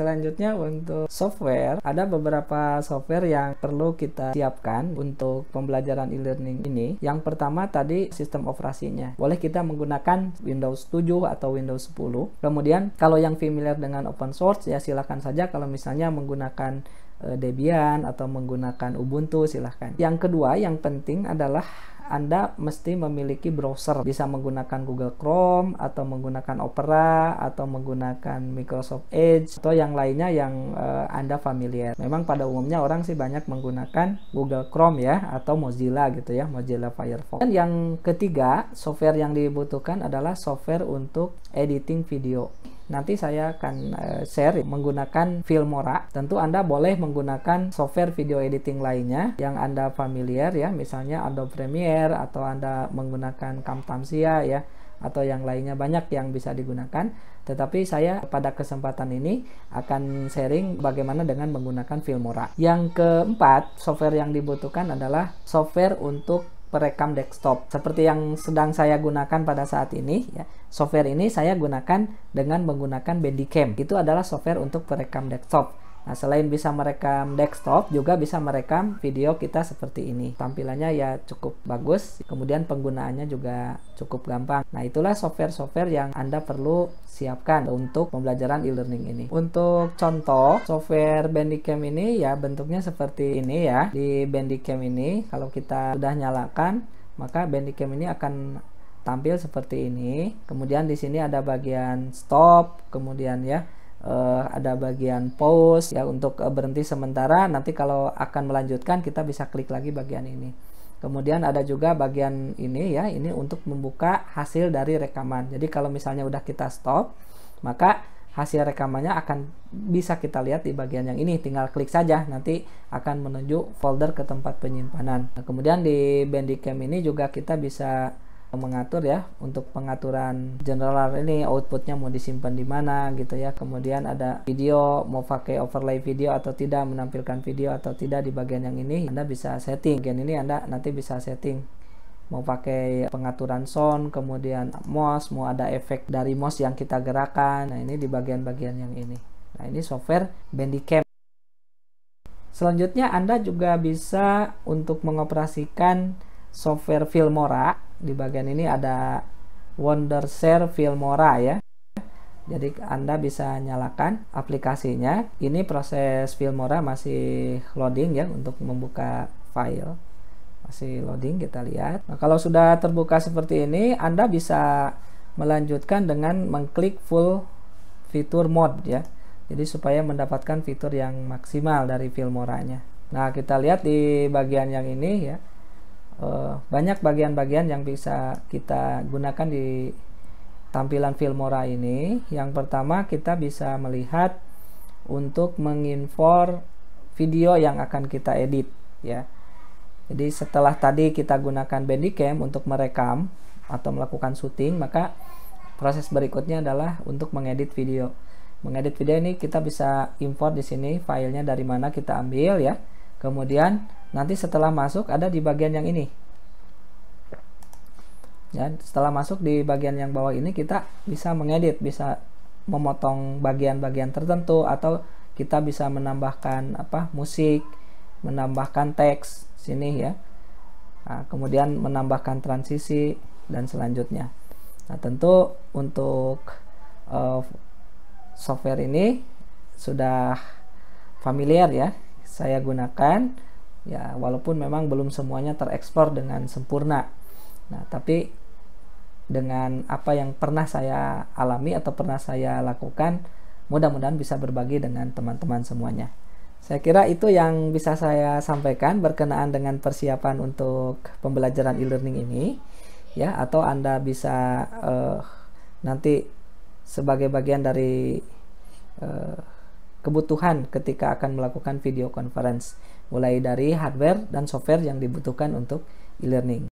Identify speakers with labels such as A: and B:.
A: Selanjutnya untuk software, ada beberapa software yang perlu kita siapkan untuk pembelajaran e-learning ini. Yang pertama tadi sistem operasinya. Boleh kita menggunakan Windows 7 atau Windows 10. Kemudian kalau yang familiar dengan open source ya silakan saja, kalau misalnya menggunakan Debian atau menggunakan Ubuntu silahkan. Yang kedua yang penting adalah Anda mesti memiliki browser, bisa menggunakan Google Chrome atau menggunakan Opera atau menggunakan Microsoft Edge atau yang lainnya yang Anda familiar. Memang pada umumnya orang sih banyak menggunakan Google Chrome ya atau Mozilla gitu ya, Mozilla Firefox. Dan yang ketiga, software yang dibutuhkan adalah software untuk editing video. Nanti saya akan share menggunakan Filmora. Tentu Anda boleh menggunakan software video editing lainnya yang Anda familiar ya, misalnya Adobe Premiere atau Anda menggunakan Camtasia ya, atau yang lainnya, banyak yang bisa digunakan. Tetapi saya pada kesempatan ini akan sharing bagaimana dengan menggunakan Filmora. Yang keempat, software yang dibutuhkan adalah software untuk perekam desktop seperti yang sedang saya gunakan pada saat ini ya. Software ini saya gunakan dengan menggunakan Bandicam. Itu adalah software untuk perekam desktop. Nah, selain bisa merekam desktop, juga bisa merekam video kita seperti ini. Tampilannya ya cukup bagus, kemudian penggunaannya juga cukup gampang. Nah, itulah software-software yang Anda perlu siapkan untuk pembelajaran e-learning ini. Untuk contoh, software Bandicam ini ya bentuknya seperti ini ya. Di Bandicam ini, kalau kita sudah nyalakan, maka Bandicam ini akan tampil seperti ini. Kemudian di sini ada bagian stop, kemudian ya ada bagian pause ya untuk berhenti sementara. Nanti kalau akan melanjutkan kita bisa klik lagi bagian ini. Kemudian ada juga bagian ini ya, ini untuk membuka hasil dari rekaman. Jadi kalau misalnya udah kita stop, maka hasil rekamannya akan bisa kita lihat di bagian yang ini. Tinggal klik saja, nanti akan menuju folder ke tempat penyimpanan. Nah, kemudian di Bandicam ini juga kita bisa mengatur ya, untuk pengaturan general ini outputnya mau disimpan di mana gitu ya. Kemudian ada video, mau pakai overlay video atau tidak, menampilkan video atau tidak. Di bagian yang ini Anda bisa setting. Bagian ini Anda nanti bisa setting mau pakai pengaturan sound, kemudian mouse, mau ada efek dari mouse yang kita gerakan. Nah, ini di bagian-bagian yang ini. Nah, ini software Bandicam. Selanjutnya Anda juga bisa untuk mengoperasikan software Filmora. Di bagian ini ada Wondershare Filmora ya. Jadi Anda bisa nyalakan aplikasinya. Ini proses Filmora masih loading ya untuk membuka file. Masih loading, kita lihat. Nah, kalau sudah terbuka seperti ini, Anda bisa melanjutkan dengan mengklik full fitur mode ya. Jadi supaya mendapatkan fitur yang maksimal dari Filmoranya. Nah, kita lihat di bagian yang ini ya. Banyak bagian-bagian yang bisa kita gunakan di tampilan Filmora ini. Yang pertama, kita bisa melihat untuk mengimport video yang akan kita edit ya. Jadi setelah tadi kita gunakan Bandicam untuk merekam atau melakukan syuting, maka proses berikutnya adalah untuk mengedit video. Mengedit video ini kita bisa import di sini filenya dari mana kita ambil ya. Kemudian nanti setelah masuk ada di bagian yang ini ya. Setelah masuk di bagian yang bawah ini kita bisa mengedit, bisa memotong bagian-bagian tertentu, atau kita bisa menambahkan musik, menambahkan teks sini ya. Nah, kemudian menambahkan transisi dan selanjutnya. Nah, tentu untuk software ini sudah familiar ya, saya gunakan ya, walaupun memang belum semuanya terekspor dengan sempurna. Nah, tapi dengan apa yang pernah saya alami atau pernah saya lakukan, mudah-mudahan bisa berbagi dengan teman-teman semuanya. Saya kira itu yang bisa saya sampaikan berkenaan dengan persiapan untuk pembelajaran e-learning ini ya, atau Anda bisa nanti sebagai bagian dari kebutuhan ketika akan melakukan video conference, mulai dari hardware dan software yang dibutuhkan untuk e-learning.